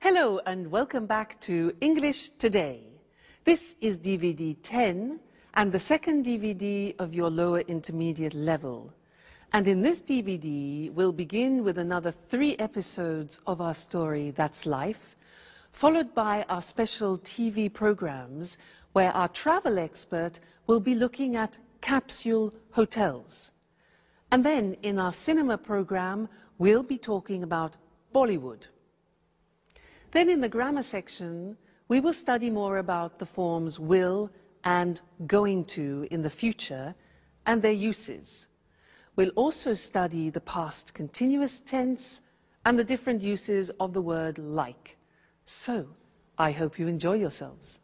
Hello and welcome back to English Today. This is DVD 10 and the second DVD of your lower intermediate level. And in this DVD, we'll begin with another 3 episodes of our story, That's Life, followed by our special TV programs where our travel expert will be looking at capsule hotels. And then in our cinema program, we'll be talking about Bollywood. Then in the grammar section, we will study more about the forms will and going to in the future and their uses. We'll also study the past continuous tense and the different uses of the word like. So, I hope you enjoy yourselves.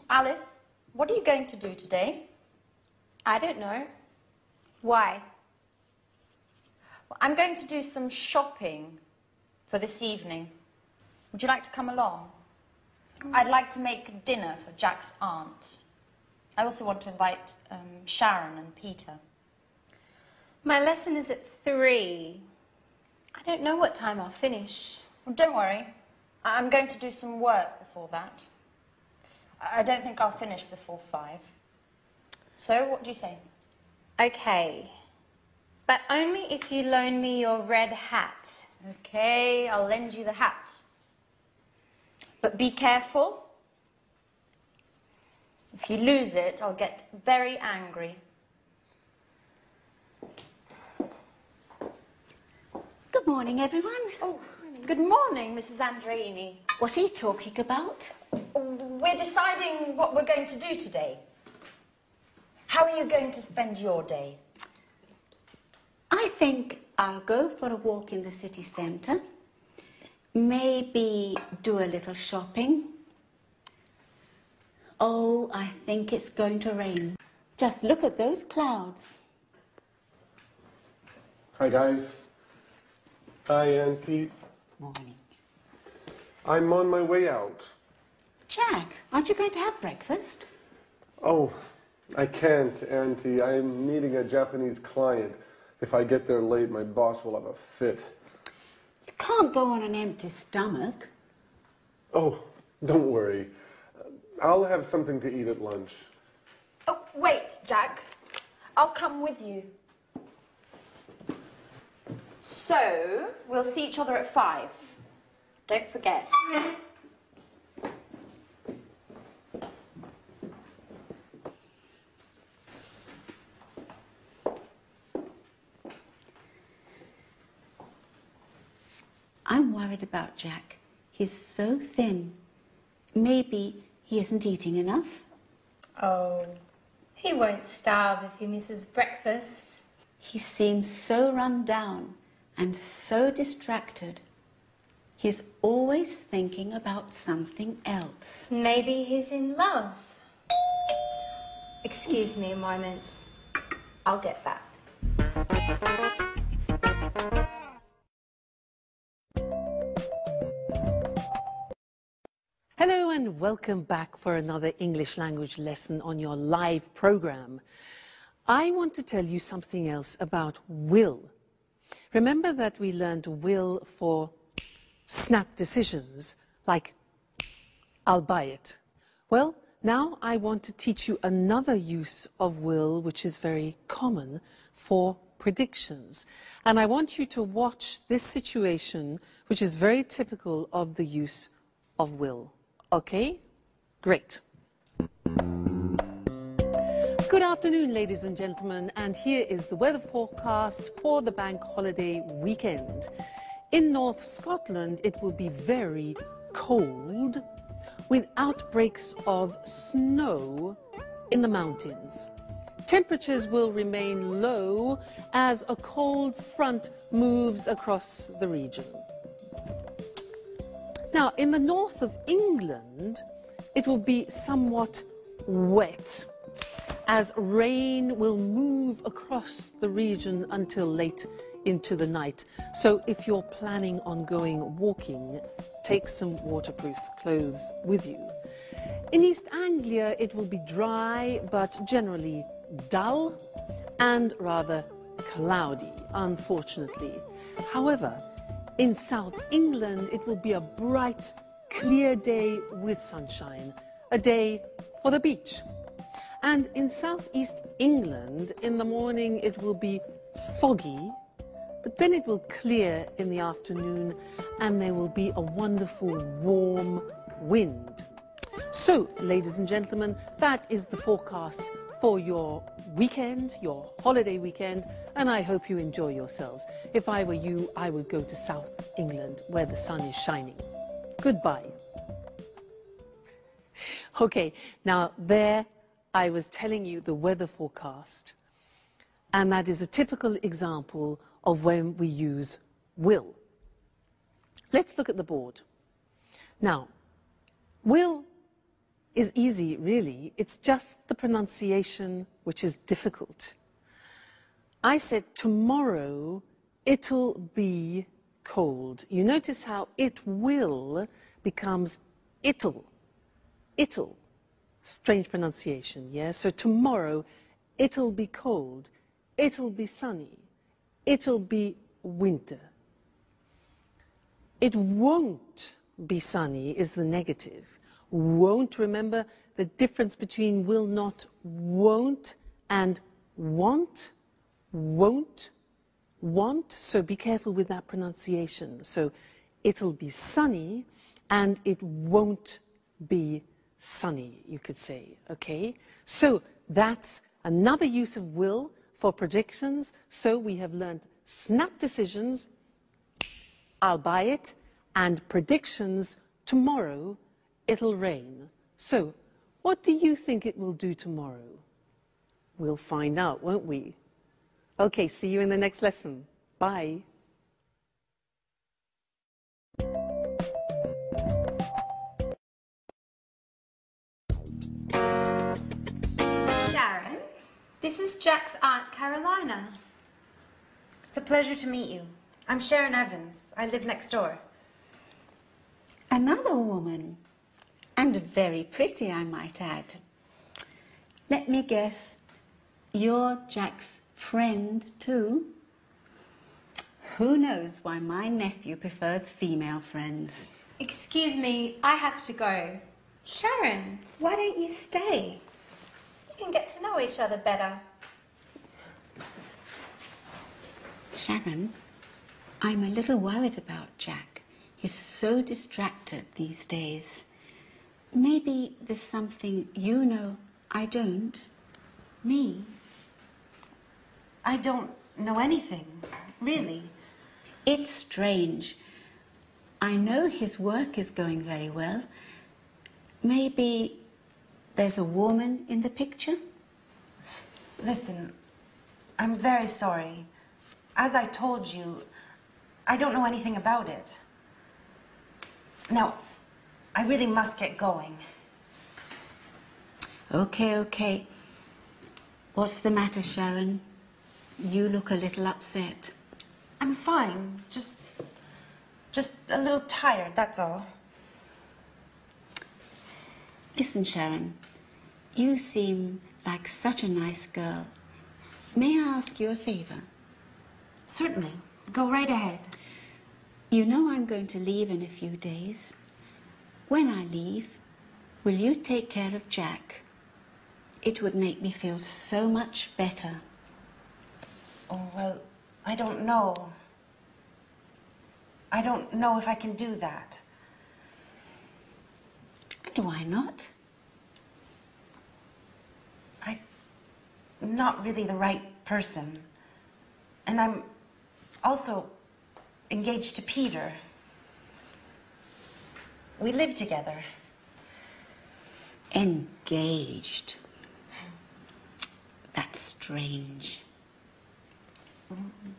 Alice, what are you going to do today? I don't know. Why? Well, I'm going to do some shopping for this evening. Would you like to come along? I'd like to make dinner for Jack's aunt. I also want to invite Sharon and Peter. My lesson is at 3. I don't know what time I'll finish. Well, don't worry. I'm going to do some work before that. I don't think I'll finish before 5. So, what do you say? Okay. But only if you loan me your red hat. Okay, I'll lend you the hat. But be careful. If you lose it, I'll get very angry. Good morning, everyone. Oh, good morning, Mrs. Andreini. What are you talking about? We're deciding what we're going to do today. How are you going to spend your day? I think I'll go for a walk in the city centre. Maybe do a little shopping. Oh, I think it's going to rain. Just look at those clouds. Hi, guys. Hi, Auntie. Morning. I'm on my way out. Jack, aren't you going to have breakfast? Oh, I can't, Auntie. I'm meeting a Japanese client. If I get there late, my boss will have a fit. You can't go on an empty stomach. Oh, don't worry. I'll have something to eat at lunch. Oh, wait, Jack. I'll come with you. So, we'll see each other at 5. Don't forget. I'm worried about Jack. He's so thin. Maybe he isn't eating enough. Oh, he won't starve if he misses breakfast. He seems so run down and so distracted. He's always thinking about something else. Maybe he's in love. Excuse me a moment. I'll get that. Hello and welcome back for another English language lesson on your live program. I want to tell you something else about will. Remember that we learned will for snap decisions, like I'll buy it. Well, now I want to teach you another use of will which is very common for predictions. And I want you to watch this situation which is very typical of the use of will. Okay? Great. Good afternoon, ladies and gentlemen, and here is the weather forecast for the bank holiday weekend. In North Scotland, it will be very cold, with outbreaks of snow in the mountains. Temperatures will remain low as a cold front moves across the region. Now, in the north of England, it will be somewhat wet, as rain will move across the region until late into the night. So if you're planning on going walking, take some waterproof clothes with you. In East Anglia, it will be dry, but generally dull and rather cloudy, unfortunately. However, in South England, it will be a bright, clear day with sunshine, a day for the beach. And in southeast England, in the morning, it will be foggy, but then it will clear in the afternoon and there will be a wonderful warm wind. So, ladies and gentlemen, that is the forecast for your weekend, your holiday weekend, and I hope you enjoy yourselves. If I were you, I would go to South England where the sun is shining. Goodbye. Okay, now there I was telling you the weather forecast, and that is a typical example of when we use will. Let's look at the board. Now, will is easy, really. It's just the pronunciation which is difficult. I said tomorrow it'll be cold. You notice how it will becomes it'll. It'll. Strange pronunciation, yeah? So tomorrow it'll be cold. It'll be sunny. It'll be winter. It won't be sunny is the negative. Won't, remember the difference between will not, won't, and want, won't, want. So be careful with that pronunciation. So it'll be sunny and it won't be sunny, you could say, okay? So that's another use of will for predictions. So we have learned snap decisions, I'll buy it, and predictions, tomorrow it'll rain. So what do you think it will do tomorrow? We'll find out, won't we? Okay, see you in the next lesson. Bye. Sharon, this is Jack's Aunt Carolina. It's a pleasure to meet you. I'm Sharon Evans. I live next door. Another woman, and very pretty, I might add. Let me guess, you're Jack's friend too? Who knows why my nephew prefers female friends? Excuse me, I have to go. Sharon, why don't you stay? You can get to know each other better. Sharon, I'm a little worried about Jack. He's so distracted these days. Maybe there's something you know I don't. Me? I don't know anything, really. It's strange. I know his work is going very well. Maybe there's a woman in the picture? Listen, I'm very sorry. As I told you, I don't know anything about it. Now, I really must get going. Okay. What's the matter, Sharon? You look a little upset. I'm fine. Just a little tired, that's all. Listen, Sharon, you seem like such a nice girl. May I ask you a favor? Certainly. Go right ahead. You know I'm going to leave in a few days. When I leave, will you take care of Jack? It would make me feel so much better. Oh, well, I don't know. I don't know if I can do that. And why not? I'm not really the right person. And I'm also engaged to Peter. We live together. Engaged. That's strange.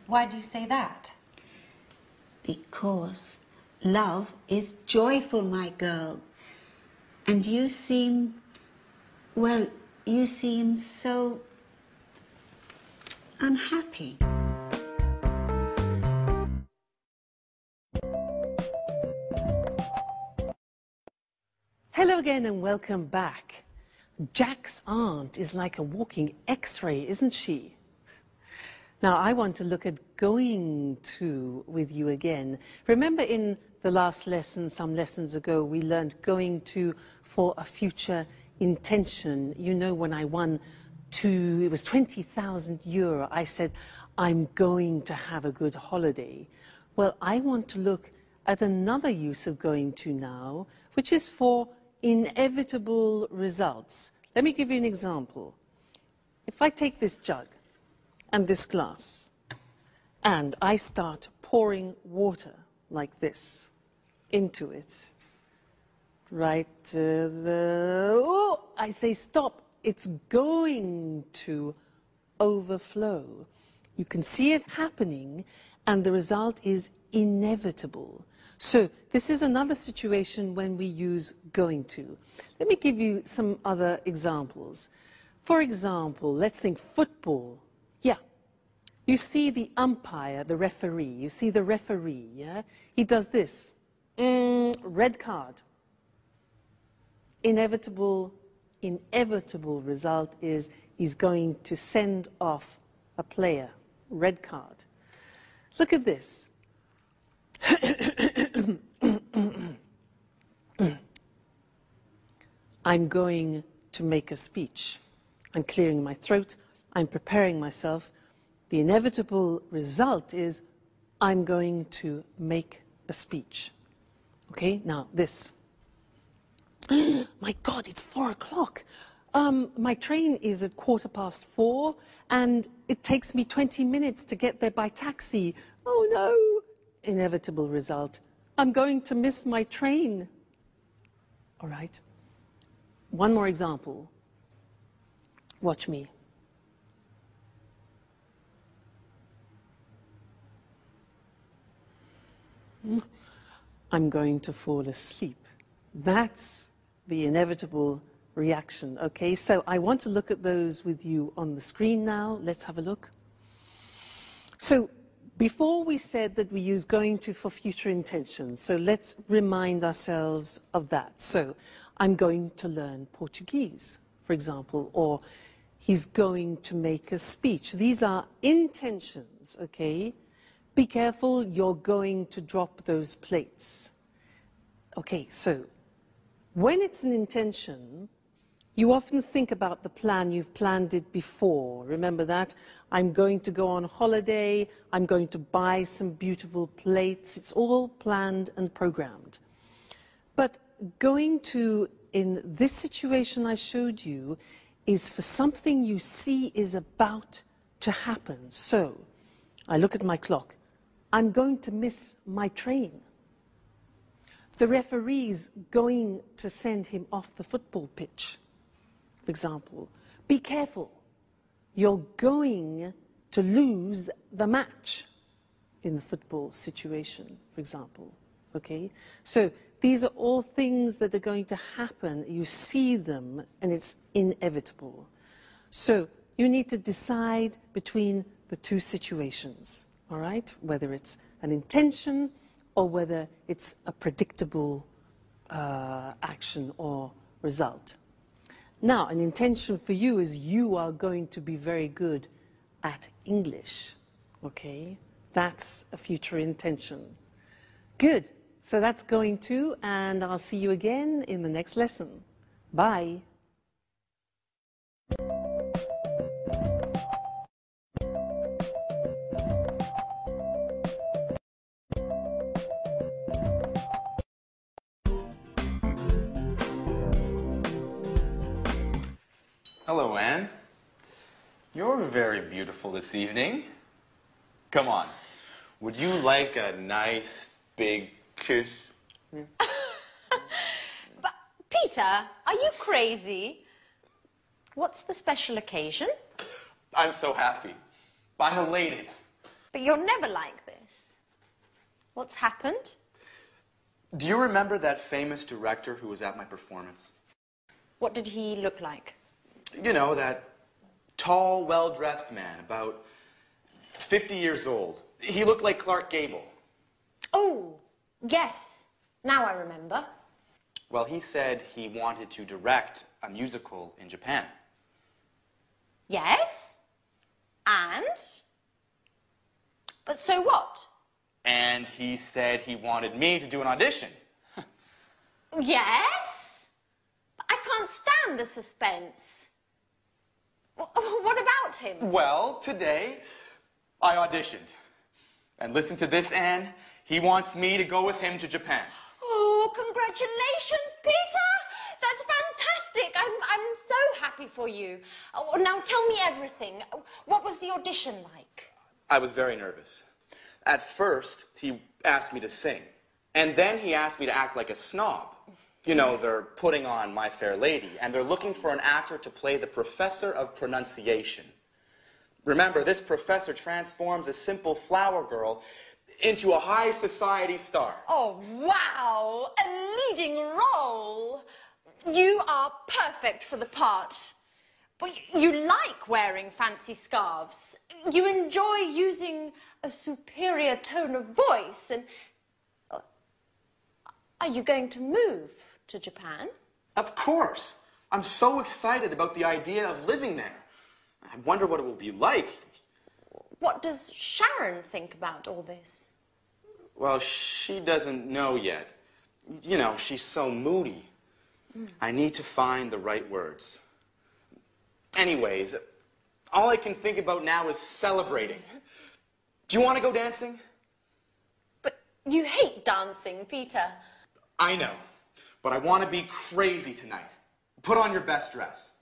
Why do you say that? Because love is joyful, my girl. And you seem, well, you seem so unhappy. Hello again and welcome back. Jack's aunt is like a walking X-ray, isn't she? Now, I want to look at going to with you again. Remember in the last lesson, some lessons ago, we learned going to for a future intention. You know, when I won it was 20,000 euro, I said, I'm going to have a good holiday. Well, I want to look at another use of going to now, which is for inevitable results. Let me give you an example. If I take this jug and this glass, and I start pouring water like this into it, right I say stop, it's going to overflow. You can see it happening, and the result is inevitable. So this is another situation when we use going to. Let me give you some other examples. For example, let's think football. Yeah, you see the umpire, the referee. You see the referee, yeah? He does this. Red card. Inevitable result is he's going to send off a player. Red card. Look at this. I'm going to make a speech. I'm clearing my throat. I'm preparing myself. The inevitable result is I'm going to make a speech. Okay, now this. My God, it's 4 o'clock. My train is at 4:15, and it takes me 20 minutes to get there by taxi. Oh no! Inevitable result. I'm going to miss my train. All right. One more example. Watch me. I'm going to fall asleep. That's the inevitable reaction. Okay, so I want to look at those with you on the screen now. Let's have a look. So before we said that we use going to for future intentions, so let's remind ourselves of that. So I'm going to learn Portuguese, for example, or he's going to make a speech. These are intentions, okay? Be careful, you're going to drop those plates. Okay, so when it's an intention, you often think about the plan, you've planned it before. Remember that? I'm going to go on holiday, I'm going to buy some beautiful plates. It's all planned and programmed. But going to, in this situation I showed you, is for something you see is about to happen. So, I look at my clock. I'm going to miss my train. The referee's going to send him off the football pitch, for example. Be careful. You're going to lose the match in the football situation, for example. Okay? So these are all things that are going to happen. You see them, and it's inevitable. So you need to decide between the two situations, all right? Whether it's an intention or whether it's a predictable action or result. Now, an intention for you is you are going to be very good at English, okay? That's a future intention. Good. So that's going to, and I'll see you again in the next lesson. Bye. Hello, Anne. You're very beautiful this evening. Come on. Would you like a nice big kiss? But, Peter, are you crazy? What's the special occasion? I'm so happy. I'm elated. But you're never like this. What's happened? Do you remember that famous director who was at my performance? What did he look like? You know, that tall, well-dressed man, about 50 years old. He looked like Clark Gable. Oh, yes. Now I remember. Well, he said he wanted to direct a musical in Japan. Yes? And? But so what? And he said he wanted me to do an audition. Yes? I can't stand the suspense. What about him? Well, today, I auditioned. And listen to this, Anne. He wants me to go with him to Japan. Oh, congratulations, Peter! That's fantastic. I'm so happy for you. Oh, now tell me everything. What was the audition like? I was very nervous. At first, he asked me to sing. And then he asked me to act like a snob. You know, they're putting on My Fair Lady, and they're looking for an actor to play the professor of pronunciation. Remember, this professor transforms a simple flower girl into a high society star. Oh, wow! A leading role! You are perfect for the part. But you like wearing fancy scarves. You enjoy using a superior tone of voice. And are you going to move to Japan? Of course. I'm so excited about the idea of living there. I wonder what it will be like. What does Sharon think about all this? Well, she doesn't know yet. You know, she's so moody. I need to find the right words. Anyways, all I can think about now is celebrating. Do you want to go dancing? But you hate dancing, Peter. I know, but I want to be crazy tonight. Put on your best dress.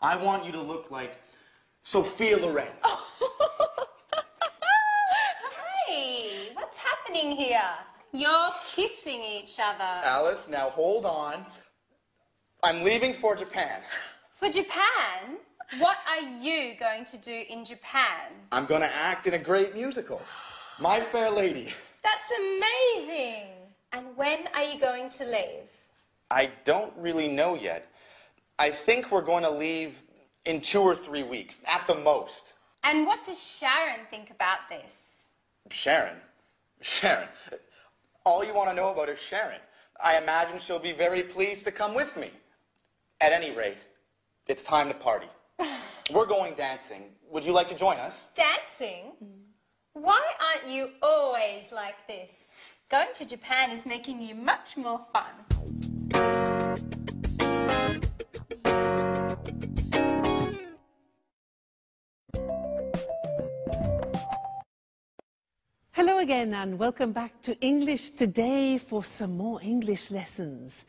I want you to look like Sophia Loren. Hey, what's happening here? You're kissing each other. Alice, now hold on. I'm leaving for Japan. For Japan? What are you going to do in Japan? I'm going to act in a great musical, My Fair Lady. That's amazing. And when are you going to leave? I don't really know yet. I think we're going to leave in 2 or 3 weeks, at the most. And what does Sharon think about this? Sharon? Sharon? All you want to know about is Sharon. I imagine she'll be very pleased to come with me. At any rate, it's time to party. We're going dancing. Would you like to join us? Dancing? Why aren't you always like this? Going to Japan is making you much more fun. Hello again and welcome back to English Today for some more English lessons.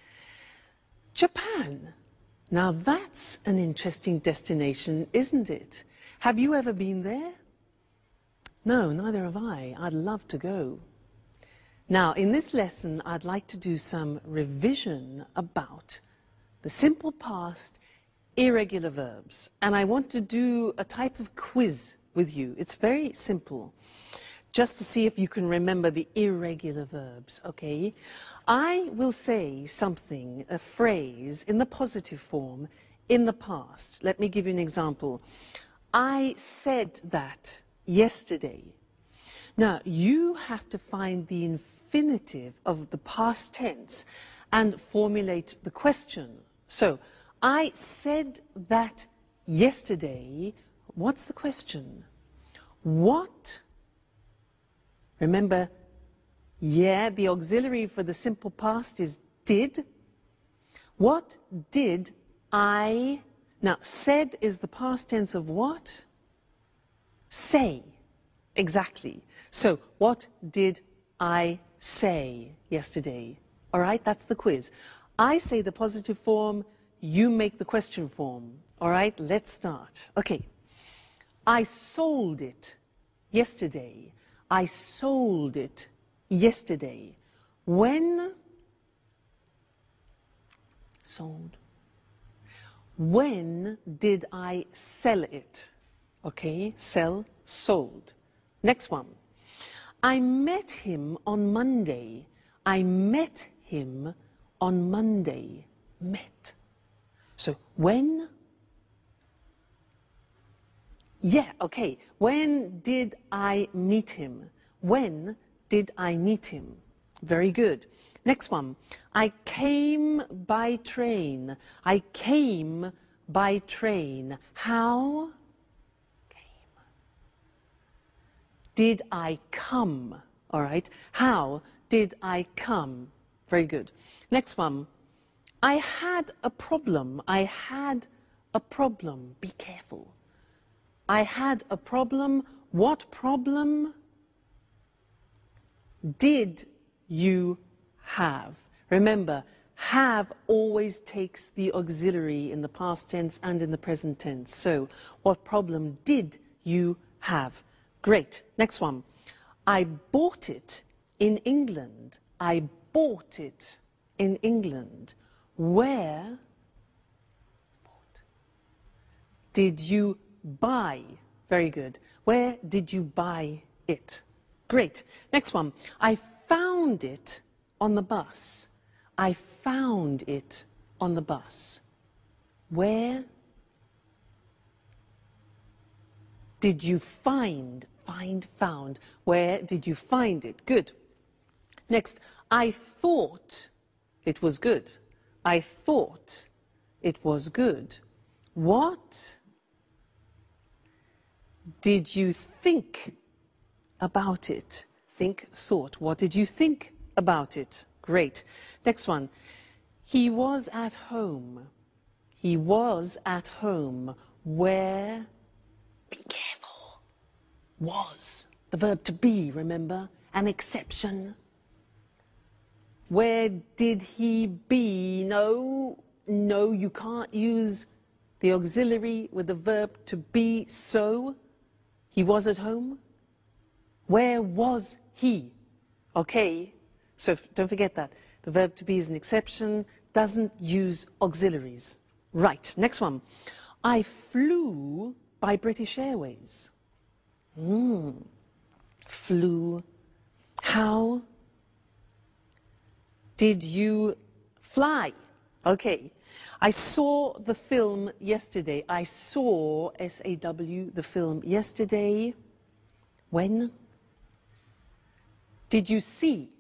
Japan. Now that's an interesting destination, isn't it? Have you ever been there? No, neither have I. I'd love to go. Now, in this lesson, I'd like to do some revision about the simple past, irregular verbs. And I want to do a type of quiz with you. It's very simple, just to see if you can remember the irregular verbs, okay? I will say something, a phrase, in the positive form, in the past. Let me give you an example. I said that yesterday. Now, you have to find the infinitive of the past tense and formulate the question. So, I said that yesterday. What's the question? What? Remember, yeah, the auxiliary for the simple past is did. What did I? Now, said is the past tense of what? Say. Exactly. So, what did I say yesterday? All right, that's the quiz. I say the positive form, you make the question form. All right, let's start. Okay. I sold it yesterday. I sold it yesterday. When? Sold. When did I sell it? Okay, sell, sold. Next one. I met him on Monday. I met him on Monday. Met. So when? Yeah, okay. When did I meet him? When did I meet him? Very good. Next one. I came by train. I came by train. How? Came. Did I come? All right. How did I come? Very good. Next one. I had a problem. I had a problem. Be careful. I had a problem. What problem did you have? Remember, have always takes the auxiliary in the past tense and in the present tense. So, what problem did you have? Great. Next one. I bought it in England. I bought it in England. Where did you buy? Very good. Where did you buy it? Great. Next one. I found it on the bus. I found it on the bus. Where did you find? Found. Where did you find it? Good. Next. I thought it was good. I thought it was good. What did you think about it? Think, thought. What did you think about it? Great. Next one. He was at home. He was at home. Where? Be careful. Was. The verb to be, remember? An exception. Where did he be? No, you can't use the auxiliary with the verb to be. So, he was at home. Where was he? Okay, so don't forget that. The verb to be is an exception, doesn't use auxiliaries. Right, next one. I flew by British Airways. Flew. How did you fly? Okay. I saw the film yesterday. I saw, S-A-W, the film yesterday. When? Did you see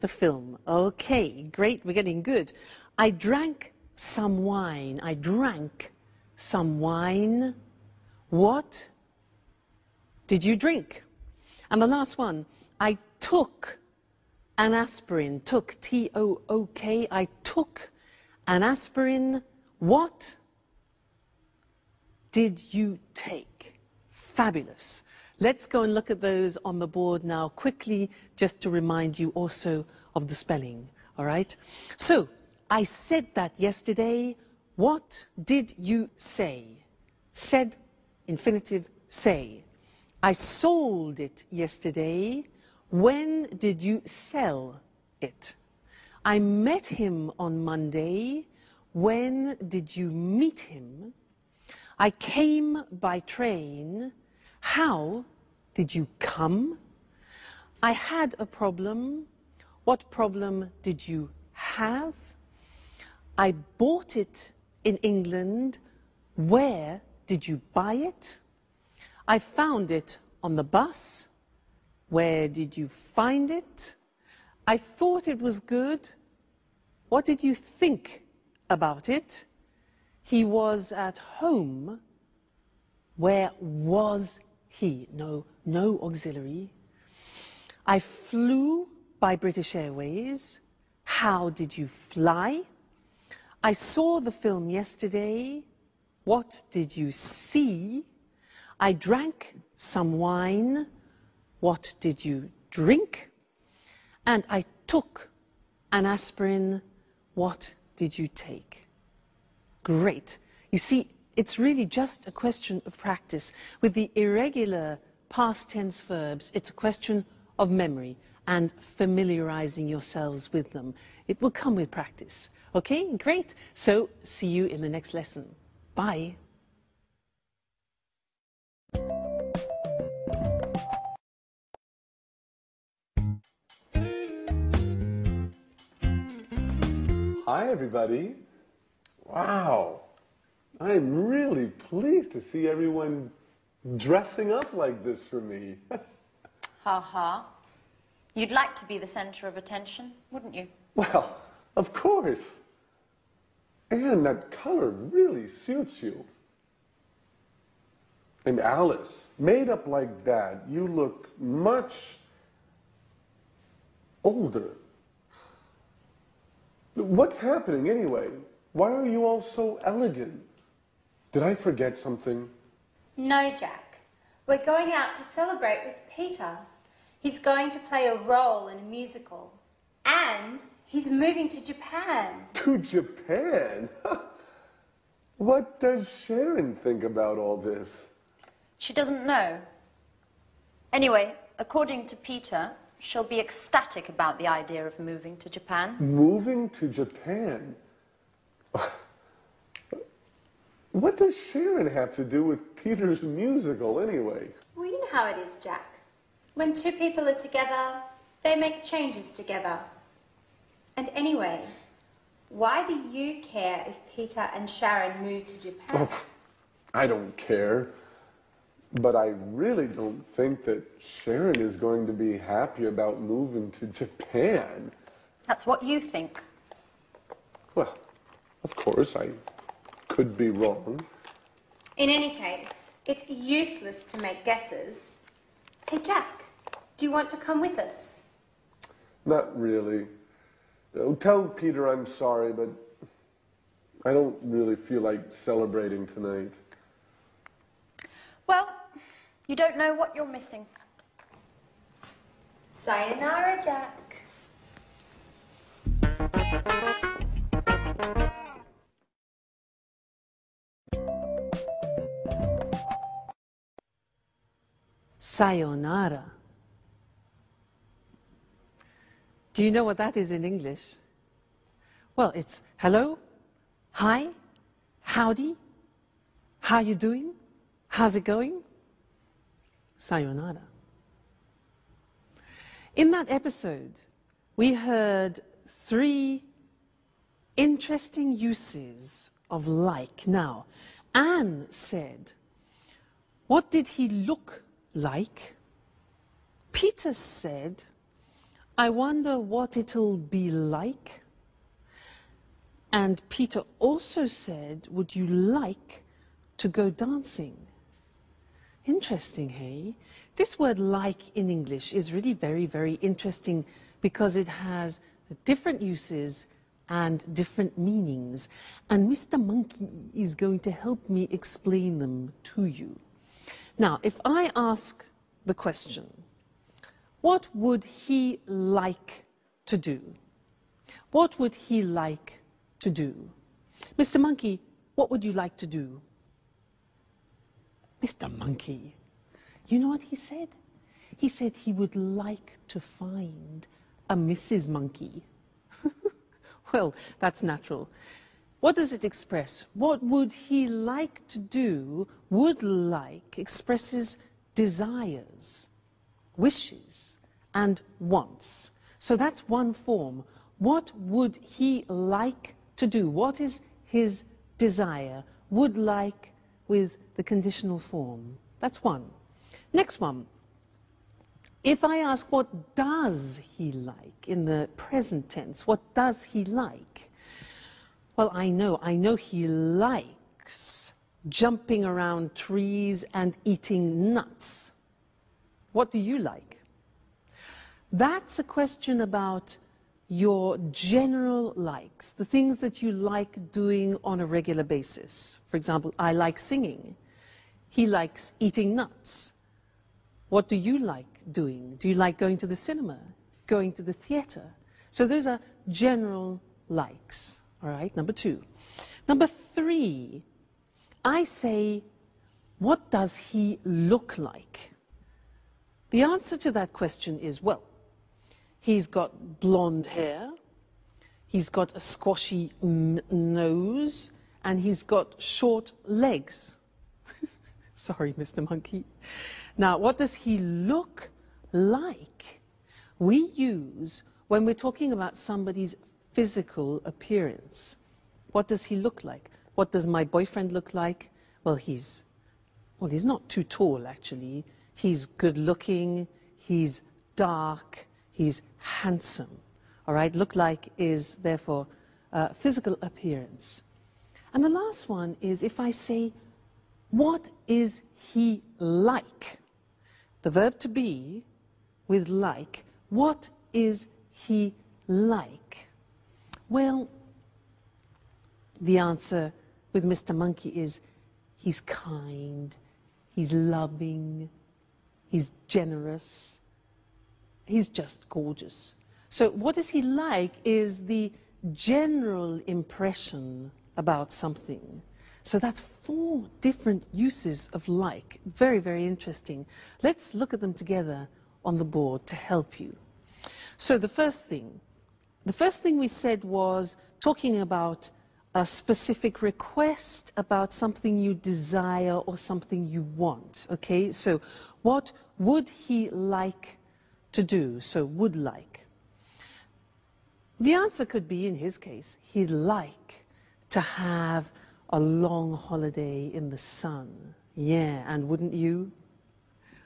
the film? Okay, great, we're getting good. I drank some wine. I drank some wine. What did you drink? And the last one, I took an aspirin. Took, T-O-O-K. I took an aspirin. What did you take? Fabulous. Let's go and look at those on the board now quickly, just to remind you also of the spelling, all right? So, I said that yesterday. What did you say? Said, infinitive, say. I sold it yesterday. When did you sell it? I met him on Monday. When did you meet him? I came by train. How did you come? I had a problem. What problem did you have? I bought it in England. Where did you buy it? I found it on the bus. Where did you find it? I thought it was good. What did you think about it? He was at home. Where was he? No auxiliary. I flew by British Airways. How did you fly? I saw the film yesterday. What did you see? I drank some wine. What did you drink? And I took an aspirin. What did you take? Great. You see, it's really just a question of practice. With the irregular past tense verbs, it's a question of memory and familiarizing yourselves with them. It will come with practice. Okay, great. So, see you in the next lesson. Bye. Hi, everybody. Wow. I'm really pleased to see everyone dressing up like this for me. Ha ha. You'd like to be the center of attention, wouldn't you? Well, of course. And that color really suits you. And Alice, made up like that, you look much older. What's happening anyway? Why are you all so elegant? Did I forget something? No, Jack. We're going out to celebrate with Peter. He's going to play a role in a musical. And he's moving to Japan. To Japan? What does Sharon think about all this? She doesn't know. Anyway, according to Peter, she'll be ecstatic about the idea of moving to Japan. Moving to Japan? What does Sharon have to do with Peter's musical anyway? Well, you know how it is, Jack. When two people are together, they make changes together. And anyway, why do you care if Peter and Sharon move to Japan? Oh, I don't care. But I really don't think that Sharon is going to be happy about moving to Japan. That's what you think. Well, of course, I could be wrong. In any case, it's useless to make guesses. Hey, Jack, do you want to come with us? Not really. Tell Peter I'm sorry, but I don't really feel like celebrating tonight. Well, you don't know what you're missing. Sayonara, Jack. Sayonara. Do you know what that is in English? Well, it's hello, hi, howdy, how you doing, how's it going? Sayonara. In that episode, we heard 3 interesting uses of like. Now, Anne said, what did he look like? Peter said, I wonder what it'll be like. And Peter also said, would you like to go dancing? Interesting, hey? This word like in English is really very, very interesting because it has different uses and different meanings. And Mr. Monkey is going to help me explain them to you. Now, if I ask the question, what would he like to do? What would he like to do? Mr. Monkey, what would you like to do? Mr. Monkey, you know what he said? He said he would like to find a Mrs. Monkey. Well, that's natural. What does it express? What would he like to do? Would like expresses desires, wishes, and wants. So that's one form. What would he like to do? What is his desire? Would like with the conditional form. That's one. Next one. If I ask what does he like in the present tense, what does he like? Well, I know he likes jumping around trees and eating nuts. What do you like? That's a question about your general likes, the things that you like doing on a regular basis. For example, I like singing. He likes eating nuts. What do you like doing? Do you like going to the cinema, going to the theater? So those are general likes, all right? Number 2. Number 3, I say, what does he look like? The answer to that question is, well, he's got blonde hair, he's got a squashy nose, and he's got short legs. Sorry, Mr. Monkey. Now, what does he look like? We use when we're talking about somebody's physical appearance. What does he look like? What does my boyfriend look like? Well, he's not too tall, actually. He's good looking, he's dark, he's handsome. All right, look like is therefore physical appearance. And the last one is if I say, what is he like? The verb to be with like, what is he like? Well, the answer with Mr. Monkey is he's kind, he's loving, he's generous, he's just gorgeous. So what is he like is the general impression about something. So that's 4 different uses of like. Very, very interesting. Let's look at them together on the board to help you. So the first thing we said was talking about a specific request about something you desire or something you want, okay? So what would he like to do? So would like. The answer could be, in his case, he'd like to have a long holiday in the sun. Yeah, and wouldn't you?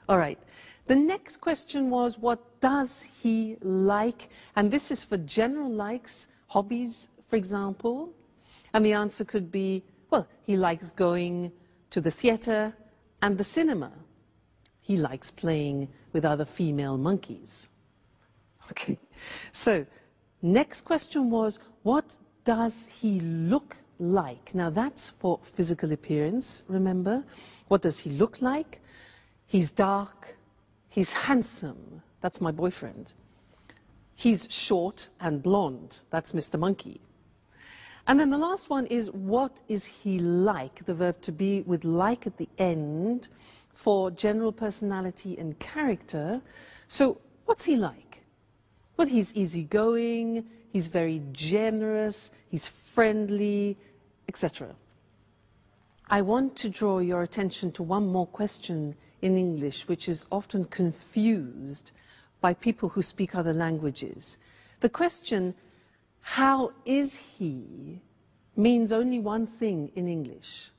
All right. The next question was, what does he like? And this is for general likes, hobbies, for example. And the answer could be, well, he likes going to the theater and the cinema. He likes playing with other female monkeys. Okay. So, next question was, what does he look like? Now that's for physical appearance, remember? What does he look like? He's dark, he's handsome, that's my boyfriend. He's short and blonde, that's Mr. Monkey. And then the last one is, what is he like? The verb to be with like at the end for general personality and character. So what's he like? Well, he's easygoing, he's very generous, he's friendly, etc. I want to draw your attention to one more question in English, which is often confused by people who speak other languages. The question, how is he, means only one thing in English.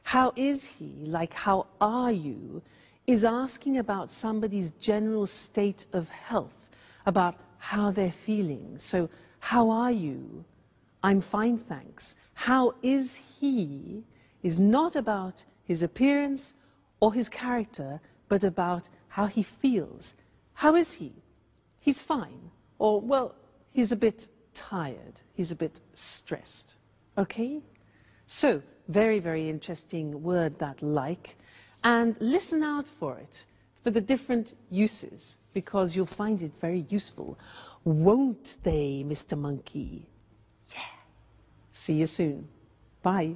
How is he, like how are you, is asking about somebody's general state of health, about how they're feeling. So, how are you? I'm fine, thanks. How is he is not about his appearance or his character, but about how he feels. How is he? He's fine. Or, well, he's a bit tired. He's a bit stressed. Okay? So, very, very interesting word, that like. And listen out for it, for the different uses, because you'll find it very useful. Won't they, Mr. Monkey? Yeah. See you soon. Bye.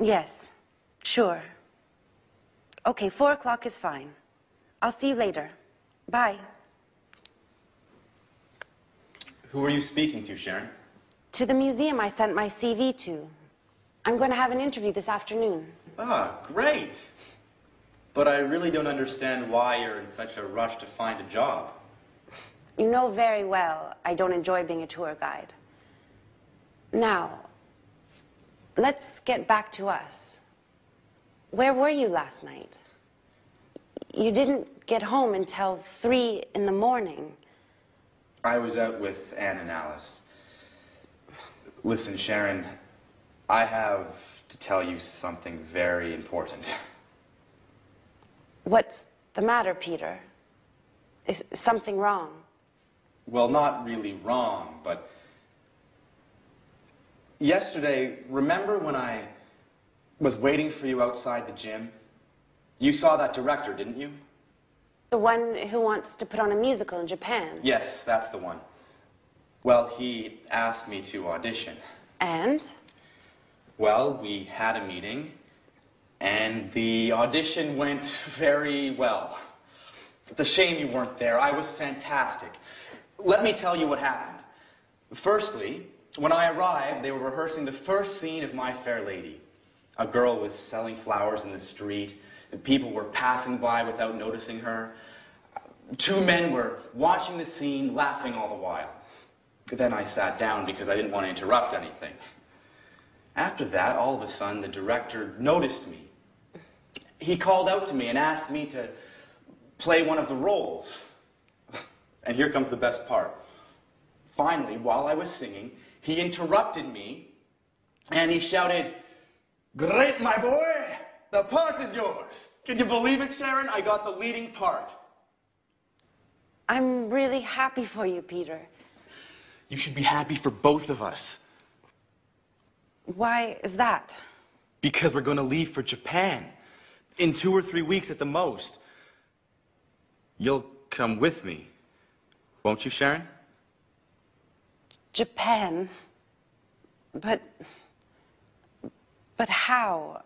Yes, sure. Okay, 4 o'clock is fine. I'll see you later. Bye. Who are you speaking to, Sharon? To the museum I sent my CV to. I'm going to have an interview this afternoon. Ah, great. But I really don't understand why you're in such a rush to find a job. You know very well I don't enjoy being a tour guide. Now, let's get back to us. Where were you last night? You didn't get home until 3 in the morning. I was out with Anne and Alice. Listen, Sharon, I have to tell you something very important. What's the matter, Peter? Is something wrong? Well, not really wrong, but yesterday, remember when I was waiting for you outside the gym? You saw that director, didn't you? The one who wants to put on a musical in Japan. Yes, that's the one. Well, he asked me to audition. And? Well, we had a meeting, and the audition went very well. It's a shame you weren't there. I was fantastic. Let me tell you what happened. Firstly, when I arrived, they were rehearsing the first scene of My Fair Lady. A girl was selling flowers in the street, and people were passing by without noticing her. Two men were watching the scene, laughing all the while. Then I sat down because I didn't want to interrupt anything. After that, all of a sudden, the director noticed me. He called out to me and asked me to play one of the roles. And here comes the best part. Finally, while I was singing, he interrupted me and he shouted, "Great, my boy! The part is yours." Can you believe it, Sharon? I got the leading part. I'm really happy for you, Peter. You should be happy for both of us. Why is that? Because we're going to leave for Japan in 2 or 3 weeks at the most. You'll come with me, won't you, Sharon? Japan? But how?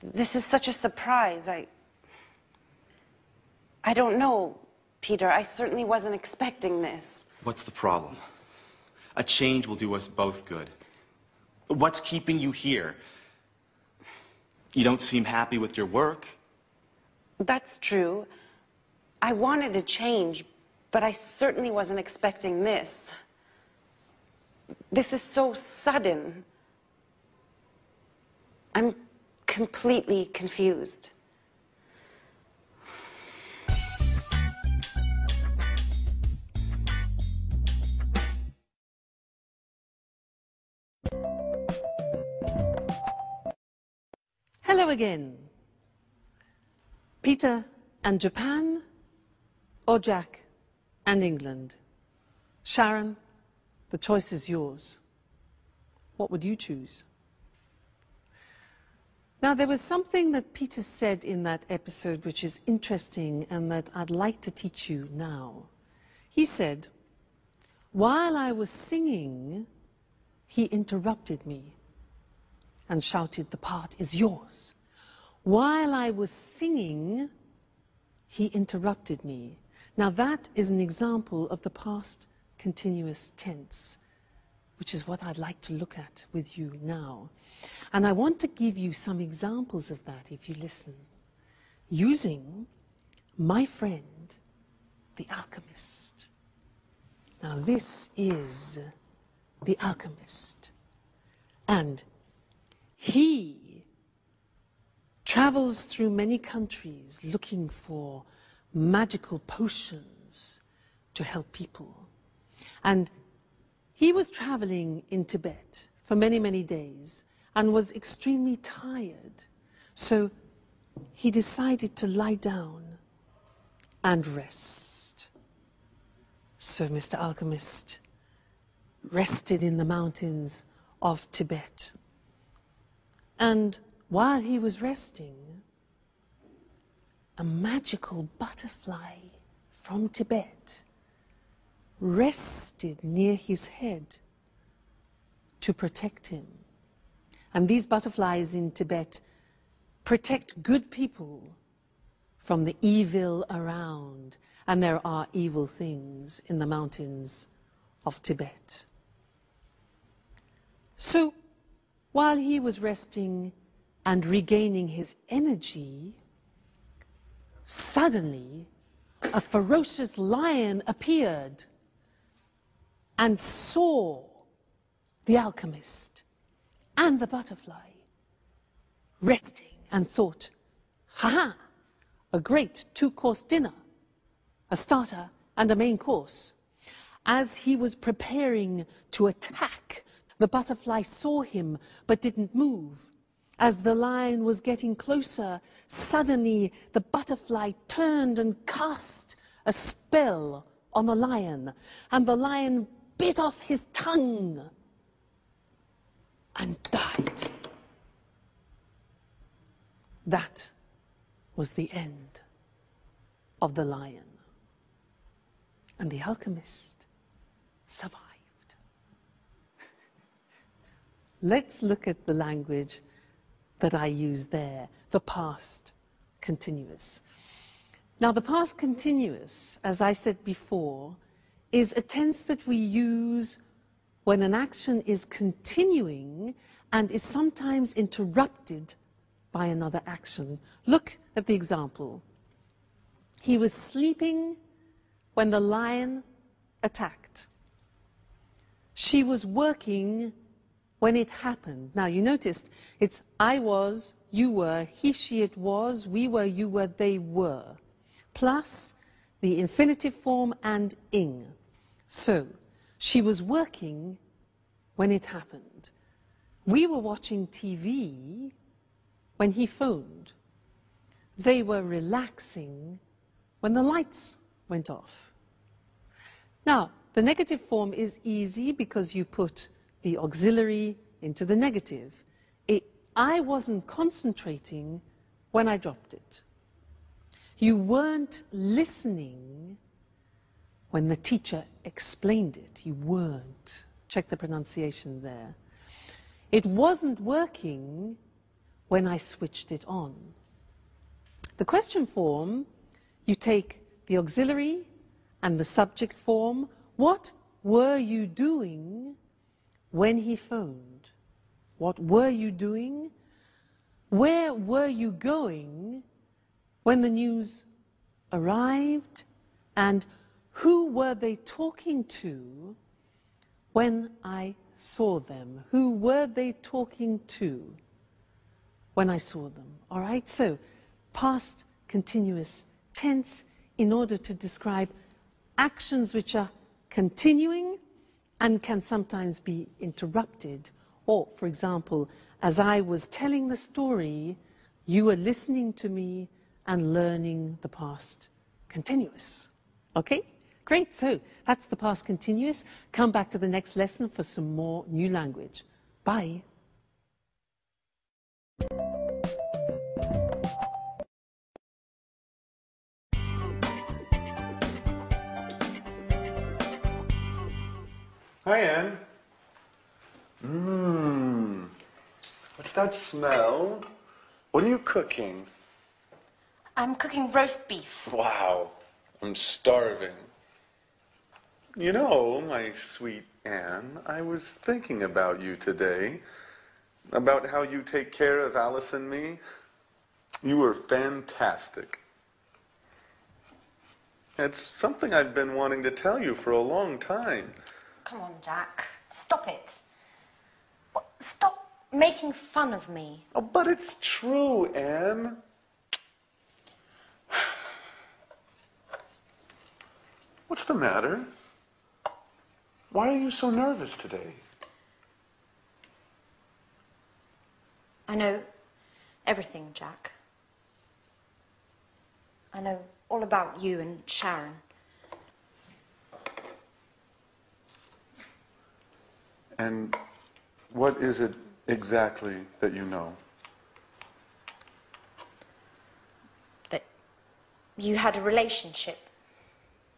This is such a surprise. I don't know, Peter. I certainly wasn't expecting this. What's the problem? A change will do us both good. What's keeping you here? You don't seem happy with your work. That's true. I wanted to change, but I certainly wasn't expecting this. This is so sudden. I'm completely confused. Hello again. Peter and Japan, or Jack and England? Sharon, the choice is yours. What would you choose? Now, there was something that Peter said in that episode which is interesting and that I'd like to teach you now. He said, while I was singing, he interrupted me and shouted, "The part is yours." While I was singing, he interrupted me. Now that is an example of the past continuous tense, which is what I'd like to look at with you now. And I want to give you some examples of that if you listen, using my friend, the alchemist. Now this is the alchemist. And he travels through many countries looking for magical potions to help people. And he was traveling in Tibet for many, many days and was extremely tired. So he decided to lie down and rest. So Mr. Alchemist rested in the mountains of Tibet. And while he was resting, a magical butterfly from Tibet rested near his head to protect him. And these butterflies in Tibet protect good people from the evil around. And there are evil things in the mountains of Tibet. So, while he was resting and regaining his energy, suddenly a ferocious lion appeared and saw the alchemist and the butterfly resting and thought, "Ha-ha, a great two-course dinner, a starter and a main course." As he was preparing to attack, the butterfly saw him but didn't move. As the lion was getting closer, suddenly the butterfly turned and cast a spell on the lion, and the lion bit off his tongue and died. That was the end of the lion. And the alchemist survived. Let's look at the language that I use there, the past continuous. Now, the past continuous, as I said before, is a tense that we use when an action is continuing and is sometimes interrupted by another action. Look at the example. He was sleeping when the lion attacked. She was working when it happened. Now, you noticed it's I was, you were, he, she, it was, we were, you were, they were, plus the infinitive form and ing. So, she was working when it happened. We were watching TV when he phoned. They were relaxing when the lights went off. Now, the negative form is easy because you put the auxiliary into the negative. I wasn't concentrating when I dropped it. You weren't listening when the teacher explained it. You weren't. Check the pronunciation there. It wasn't working when I switched it on. The question form, you take the auxiliary and the subject form. What were you doing when he phoned? What were you doing? Where were you going when the news arrived? And who were they talking to when I saw them? Who were they talking to when I saw them? All right, so past continuous tense in order to describe actions which are continuing and can sometimes be interrupted. Or, for example, as I was telling the story, you were listening to me and learning the past continuous. Okay? Great, so that's the past continuous. Come back to the next lesson for some more new language. Bye. Hi, Anne. What's that smell? What are you cooking? I'm cooking roast beef. Wow, I'm starving. You know, my sweet Anne, I was thinking about you today, about how you take care of Alice and me. You were fantastic. It's something I've been wanting to tell you for a long time. Come on, Jack. Stop it. Stop making fun of me. Oh, but it's true, Anne. What's the matter? Why are you so nervous today? I know everything, Jack. I know all about you and Sharon. And what is it exactly that you know? That you had a relationship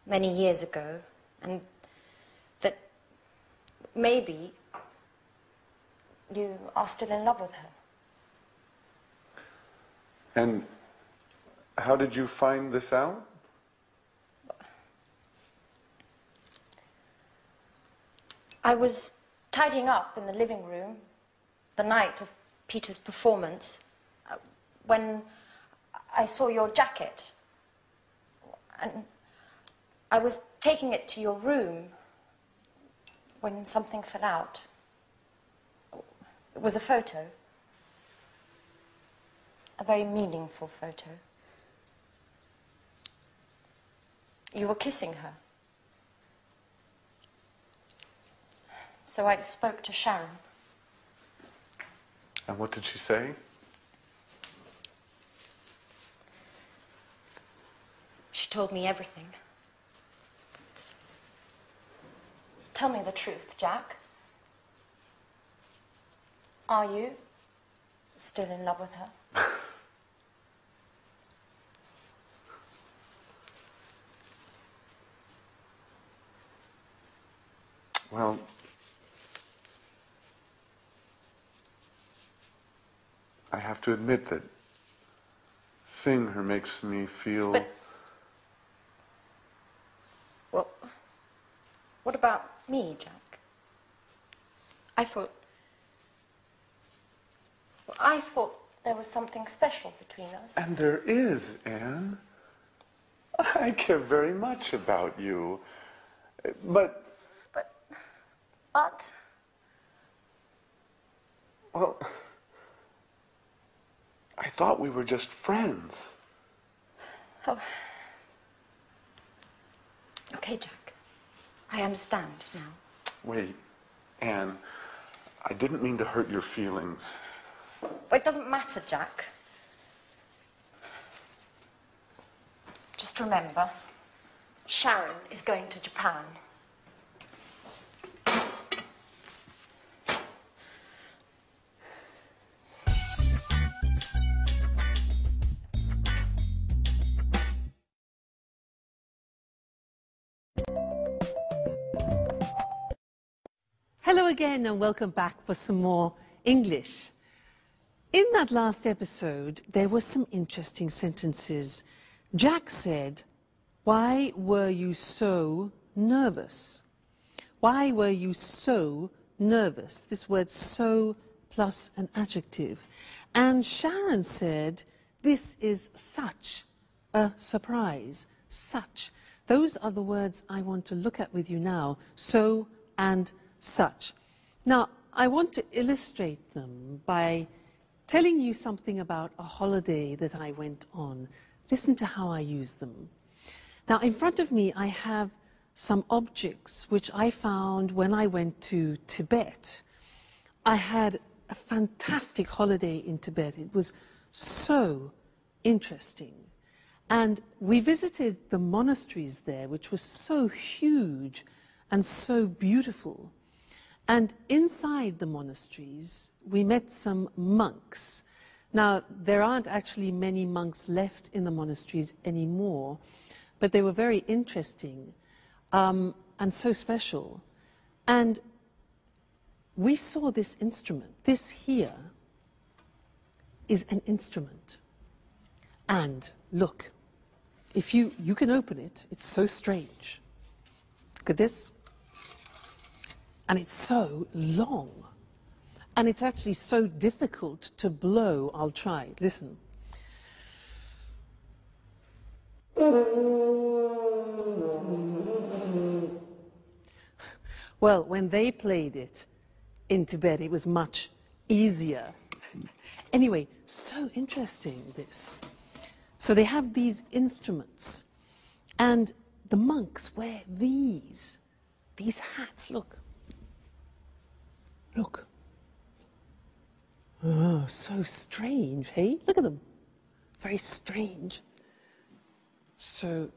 many years ago, and that maybe you are still in love with her. And how did you find this out? I was tidying up in the living room the night of Peter's performance when I saw your jacket. And I was taking it to your room when something fell out. It was a photo. A very meaningful photo. You were kissing her. So I spoke to Sharon. And what did she say? She told me everything. Tell me the truth, Jack. Are you still in love with her? Well, I have to admit that seeing her makes me feel... But... Well, what about me, Jack? I thought there was something special between us. And there is, Anne. I care very much about you. But... But? Well, I thought we were just friends. Oh. Okay, Jack. I understand now. Wait, Anne, I didn't mean to hurt your feelings. But it doesn't matter, Jack. Just remember, Sharon is going to Japan. Hello again and welcome back for some more English. In that last episode, there were some interesting sentences. Jack said, "Why were you so nervous?" Why were you so nervous? This word so plus an adjective. And Sharon said, "This is such a surprise." Such. Those are the words I want to look at with you now. So and such. Now, I want to illustrate them by telling you something about a holiday that I went on. Listen to how I use them. Now, in front of me, I have some objects which I found when I went to Tibet. I had a fantastic holiday in Tibet. It was so interesting. And we visited the monasteries there, which was so huge and so beautiful. And inside the monasteries, we met some monks. Now, there aren't actually many monks left in the monasteries anymore, but they were very interesting and so special. And we saw this instrument. This here is an instrument. And look, if you can open it, it's so strange. Look at this. And it's so long. And it's actually so difficult to blow. I'll try. Listen. Well, when they played it in Tibet, it was much easier. Anyway, so interesting, this. So they have these instruments. And the monks wear these hats, look. Look. Oh, so strange, hey? Look at them. Very strange. So,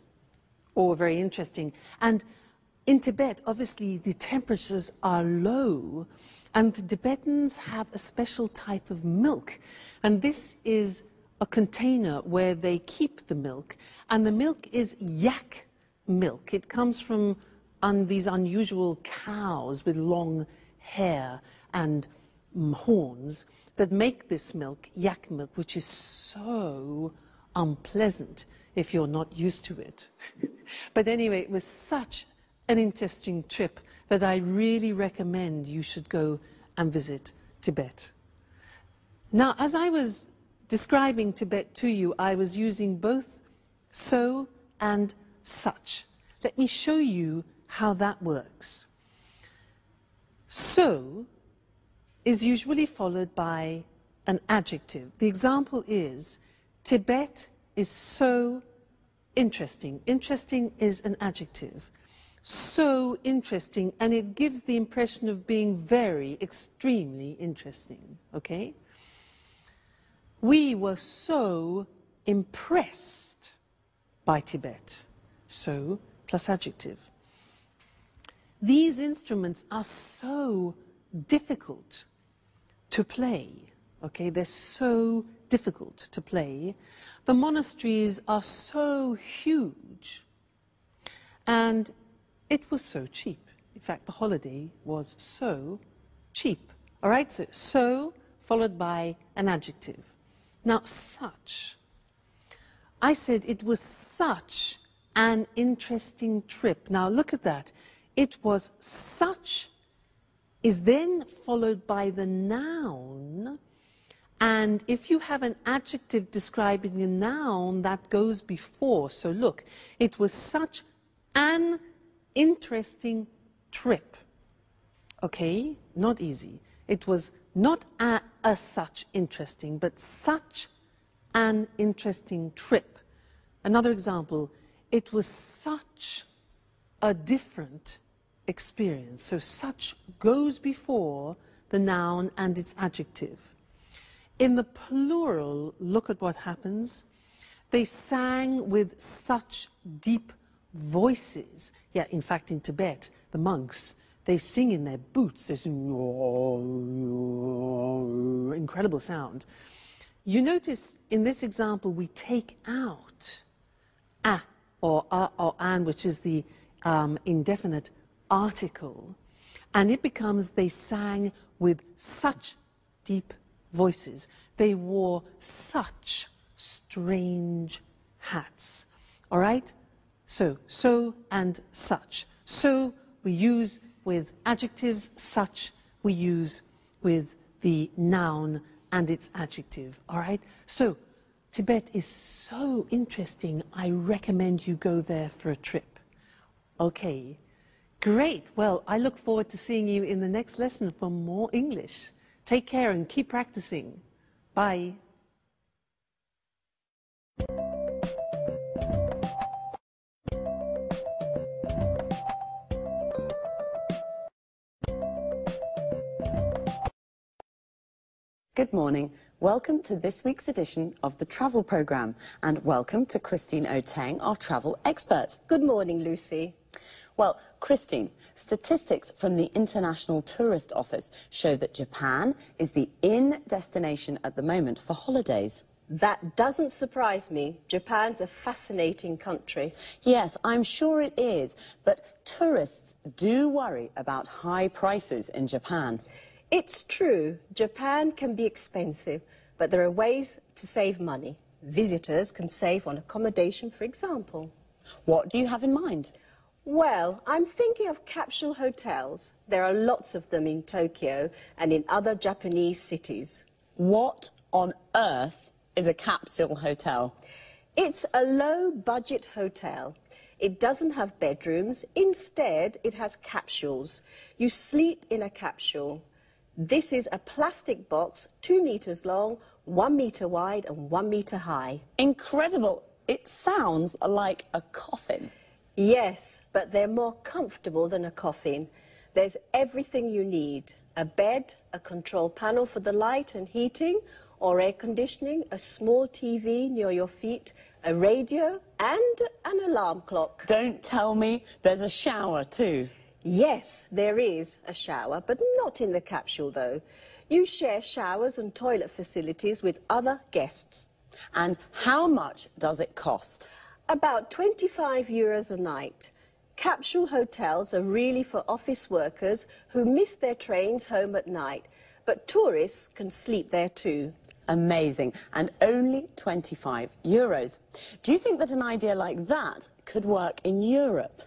or very interesting. And in Tibet, obviously, the temperatures are low, and the Tibetans have a special type of milk. And this is a container where they keep the milk, and the milk is yak milk. It comes from these unusual cows with long hair and horns that make this milk, yak milk, which is so unpleasant if you're not used to it. But anyway, it was such an interesting trip that I really recommend you should go and visit Tibet. Now, as I was describing Tibet to you, I was using both so and such. Let me show you how that works. So is usually followed by an adjective. The example is, Tibet is so interesting. Interesting is an adjective. So interesting, and it gives the impression of being very, extremely interesting, okay? We were so impressed by Tibet. So plus adjective. These instruments are so difficult to play, okay? They're so difficult to play. The monasteries are so huge, and it was so cheap. In fact, the holiday was so cheap. All right, so followed by an adjective. Now, such. I said it was such an interesting trip. Now, look at that. It was such is then followed by the noun, And if you have an adjective describing a noun, that goes before. So look, it was such an interesting trip. Okay, not easy. It was not a such interesting, but such an interesting trip. Another example, it was such a different experience. So such goes before the noun and its adjective. In the plural, look at what happens. They sang with such deep voices. Yeah, in fact, in Tibet, the monks, they sing in their boots. They sing, incredible sound. You notice in this example, we take out a or an, which is the indefinite article, and it becomes they sang with such deep voices. They wore such strange hats. All right? So and such. So we use with adjectives, such we use with the noun and its adjective. All right? So Tibet is so interesting. I recommend you go there for a trip. Okay. Great. Well, I look forward to seeing you in the next lesson for more English. Take care and keep practicing. Bye. Good morning. Welcome to this week's edition of the Travel Programme, and welcome to Christine Oteng, our travel expert. Good morning, Lucy. Well, Christine, statistics from the International Tourist Office show that Japan is the in destination at the moment for holidays. That doesn't surprise me. Japan's a fascinating country. Yes, I'm sure it is, but tourists do worry about high prices in Japan. It's true, Japan can be expensive, but there are ways to save money. Visitors can save on accommodation, for example. What do you have in mind? Well, I'm thinking of capsule hotels. There are lots of them in Tokyo and in other Japanese cities. What on earth is a capsule hotel? It's a low-budget hotel. It doesn't have bedrooms. Instead, it has capsules. You sleep in a capsule. This is a plastic box, 2 meters long, 1 meter wide and 1 meter high. Incredible. It sounds like a coffin. Yes, but they're more comfortable than a coffin. There's everything you need. A bed, a control panel for the light and heating or air conditioning, a small TV near your feet, a radio and an alarm clock. Don't tell me there's a shower too. Yes, there is a shower, but not in the capsule, though. You share showers and toilet facilities with other guests. And how much does it cost? About €25 a night. Capsule hotels are really for office workers who miss their trains home at night, but tourists can sleep there too. Amazing. And only €25. Do you think that an idea like that could work in Europe?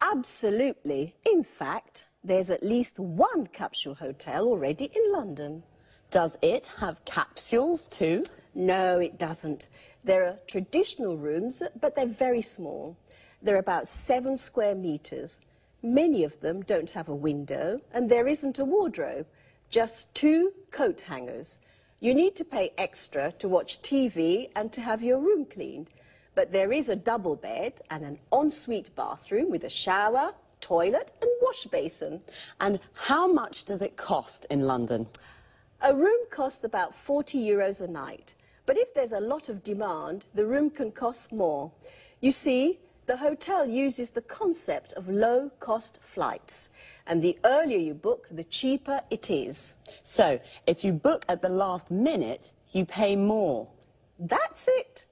Absolutely. In fact, there's at least one capsule hotel already in London. Does it have capsules too? No, it doesn't. There are traditional rooms, but they're very small. They're about 7 square meters. Many of them don't have a window, and there isn't a wardrobe, just 2 coat hangers. You need to pay extra to watch TV and to have your room cleaned. But there is a double bed and an ensuite bathroom with a shower, toilet and wash basin. And how much does it cost in London? A room costs about €40 a night. But if there's a lot of demand, the room can cost more. You see, the hotel uses the concept of low-cost flights. And the earlier you book, the cheaper it is. So, if you book at the last minute, you pay more. That's it.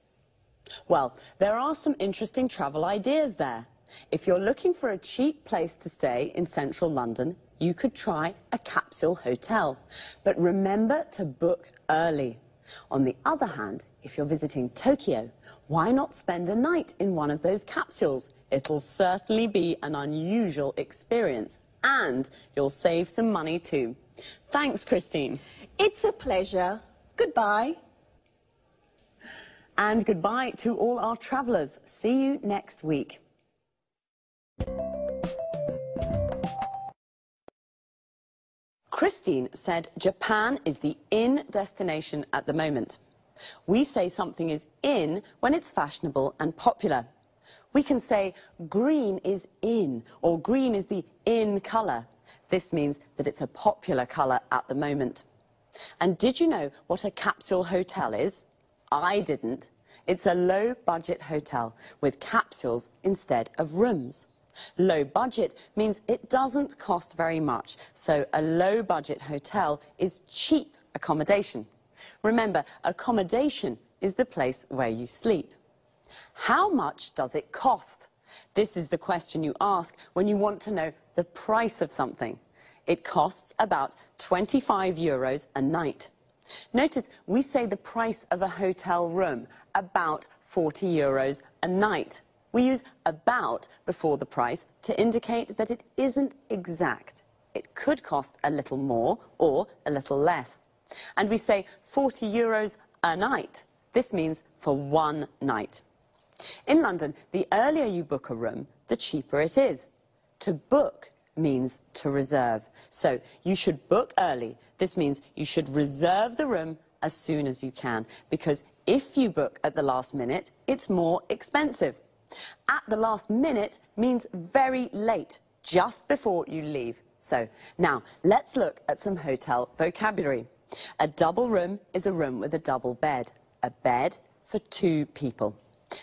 Well, there are some interesting travel ideas there. If you're looking for a cheap place to stay in central London, you could try a capsule hotel. But remember to book early. On the other hand, if you're visiting Tokyo, why not spend a night in one of those capsules? It'll certainly be an unusual experience, and you'll save some money too. Thanks, Christine. It's a pleasure. Goodbye. And goodbye to all our travellers. See you next week. Christine said Japan is the in destination at the moment. We say something is in when it's fashionable and popular. We can say green is in, or green is the in colour. This means that it's a popular colour at the moment. And did you know what a capsule hotel is? I didn't. It's a low-budget hotel with capsules instead of rooms. Low budget means it doesn't cost very much, so a low-budget hotel is cheap accommodation. Remember, accommodation is the place where you sleep. How much does it cost? This is the question you ask when you want to know the price of something. It costs about €25 a night. Notice we say the price of a hotel room, about €40 a night. We use about before the price to indicate that it isn't exact. It could cost a little more or a little less. And we say €40 a night. This means for one night. In London, the earlier you book a room, the cheaper it is. To book means to reserve. So you should book early. This means you should reserve the room as soon as you can, because if you book at the last minute, it's more expensive. At the last minute means very late, just before you leave. So now let's look at some hotel vocabulary. A double room is a room with a double bed, a bed for two people.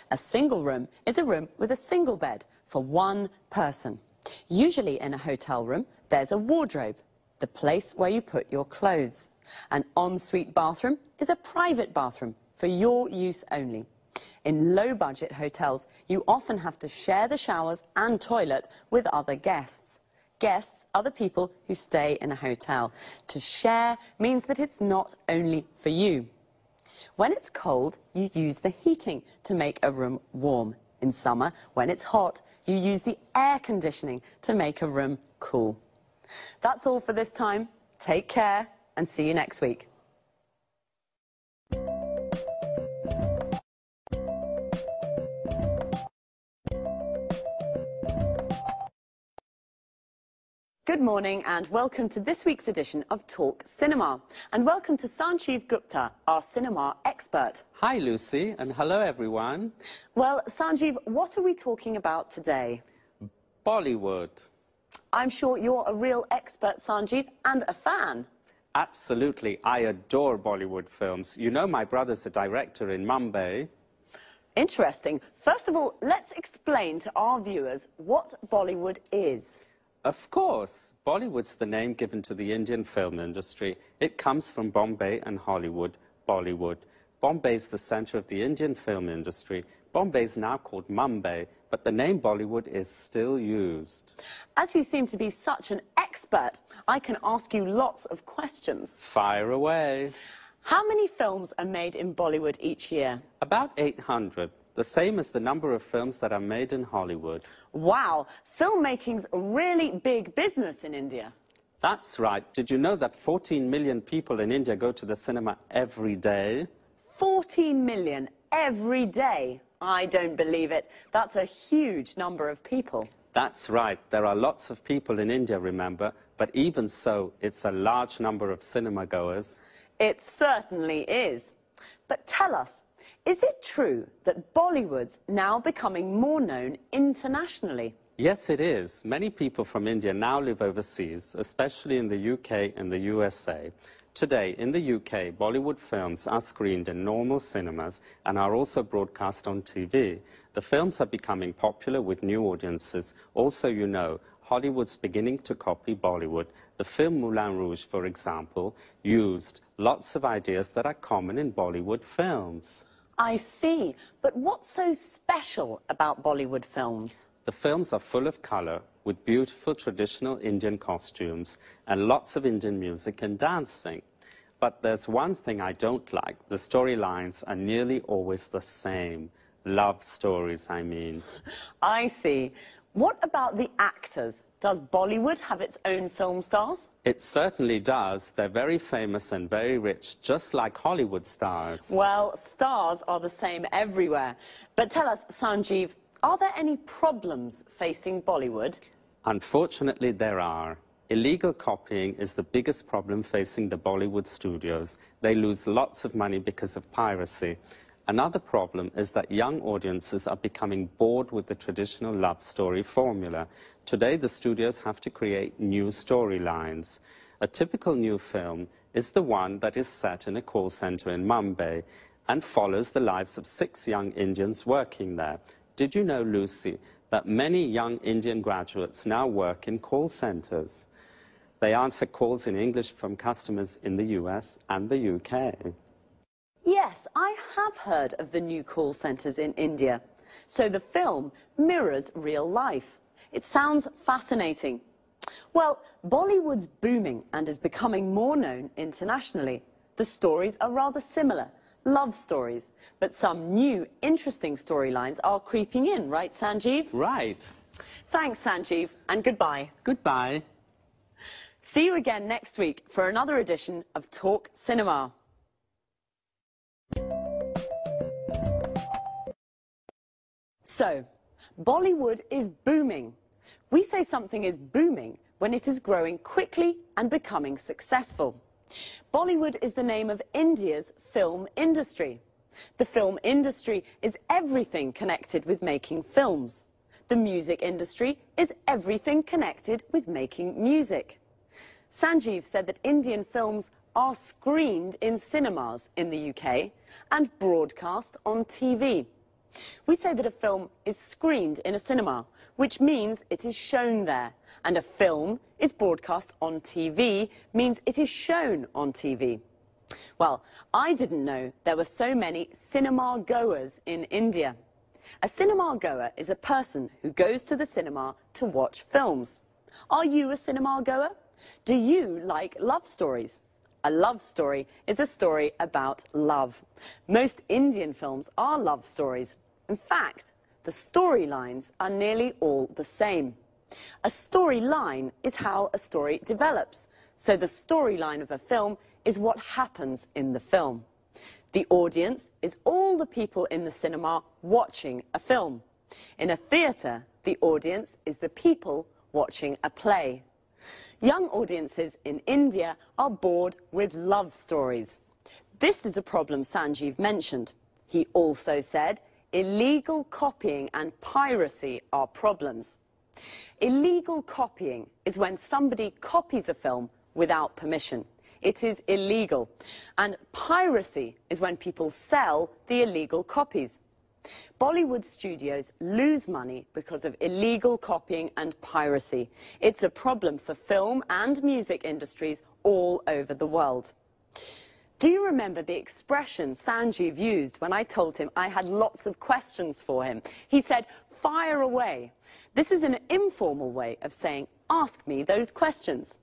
A single room is a room with a single bed for one person. Usually in a hotel room, there's a wardrobe, the place where you put your clothes. An ensuite bathroom is a private bathroom for your use only. In low-budget hotels, you often have to share the showers and toilet with other guests. Guests are the people who stay in a hotel. To share means that it's not only for you. When it's cold, you use the heating to make a room warm. In summer, when it's hot, you use the air conditioning to make a room cool. That's all for this time. Take care and see you next week. Good morning and welcome to this week's edition of Talk Cinema. And welcome to Sanjeev Gupta, our cinema expert. Hi, Lucy, and hello, everyone. Well, Sanjeev, what are we talking about today? Bollywood. I'm sure you're a real expert, Sanjeev, and a fan. Absolutely. I adore Bollywood films. You know, my brother's a director in Mumbai. Interesting. First of all, let's explain to our viewers what Bollywood is. Of course. Bollywood's the name given to the Indian film industry. It comes from Bombay and Hollywood, Bollywood. Bombay's the center of the Indian film industry. Bombay's now called Mumbai, but the name Bollywood is still used. As you seem to be such an expert, I can ask you lots of questions. Fire away. How many films are made in Bollywood each year? About 800. The same as the number of films that are made in Hollywood. Wow, filmmaking's a really big business in India. That's right. Did you know that 14 million people in India go to the cinema every day? 14 million every day? I don't believe it. That's a huge number of people. That's right. There are lots of people in India, remember, but even so, it's a large number of cinema goers. It certainly is. But tell us, is it true that Bollywood's now becoming more known internationally? Yes, it is. Many people from India now live overseas, especially in the UK and the USA. Today, in the UK, Bollywood films are screened in normal cinemas and are also broadcast on TV. The films are becoming popular with new audiences. Also, you know, Hollywood's beginning to copy Bollywood. The film Moulin Rouge, for example, used lots of ideas that are common in Bollywood films. I see. But what's so special about Bollywood films? The films are full of colour, with beautiful traditional Indian costumes and lots of Indian music and dancing. But there's one thing I don't like. The storylines are nearly always the same. Love stories, I mean. I see. What about the actors? does Bollywood have its own film stars? It certainly does. They're very famous and very rich, just like Hollywood stars. Well, stars are the same everywhere. But tell us, Sanjeev, are there any problems facing Bollywood? Unfortunately, there are. Illegal copying is the biggest problem facing the Bollywood studios. They lose lots of money because of piracy. Another problem is that young audiences are becoming bored with the traditional love story formula. Today, the studios have to create new storylines. A typical new film is the one that is set in a call center in Mumbai and follows the lives of 6 young Indians working there. Did you know, Lucy, that many young Indian graduates now work in call centers? They answer calls in English from customers in the US and the UK. Yes, I have heard of the new call centres in India. So the film mirrors real life. It sounds fascinating. Well, Bollywood's booming and is becoming more known internationally. The stories are rather similar, love stories. But some new, interesting storylines are creeping in, right, Sanjeev? Right. Thanks, Sanjeev, and goodbye. Goodbye. See you again next week for another edition of Talk Cinema. So, Bollywood is booming. We say something is booming when it is growing quickly and becoming successful. Bollywood is the name of India's film industry. The film industry is everything connected with making films. The music industry is everything connected with making music. Sanjeev said that Indian films are screened in cinemas in the UK and broadcast on TV. We say that a film is screened in a cinema, which means it is shown there, and a film is broadcast on TV, means it is shown on TV. Well, I didn't know there were so many cinema goers in India. A cinema goer is a person who goes to the cinema to watch films. Are you a cinema goer? Do you like love stories? A love story is a story about love. Most Indian films are love stories. In fact, the storylines are nearly all the same. A storyline is how a story develops. So the storyline of a film is what happens in the film. The audience is all the people in the cinema watching a film. In a theatre, the audience is the people watching a play. Young audiences in India are bored with love stories. This is a problem Sanjeev mentioned. He also said illegal copying and piracy are problems. Illegal copying is when somebody copies a film without permission. It is illegal. And piracy is when people sell the illegal copies. Bollywood studios lose money because of illegal copying and piracy. It's a problem for film and music industries all over the world. Do you remember the expression Sanjeev used when I told him I had lots of questions for him? He said, "Fire away." This is an informal way of saying, ask me those questions.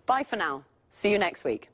Bye for now. See you next week.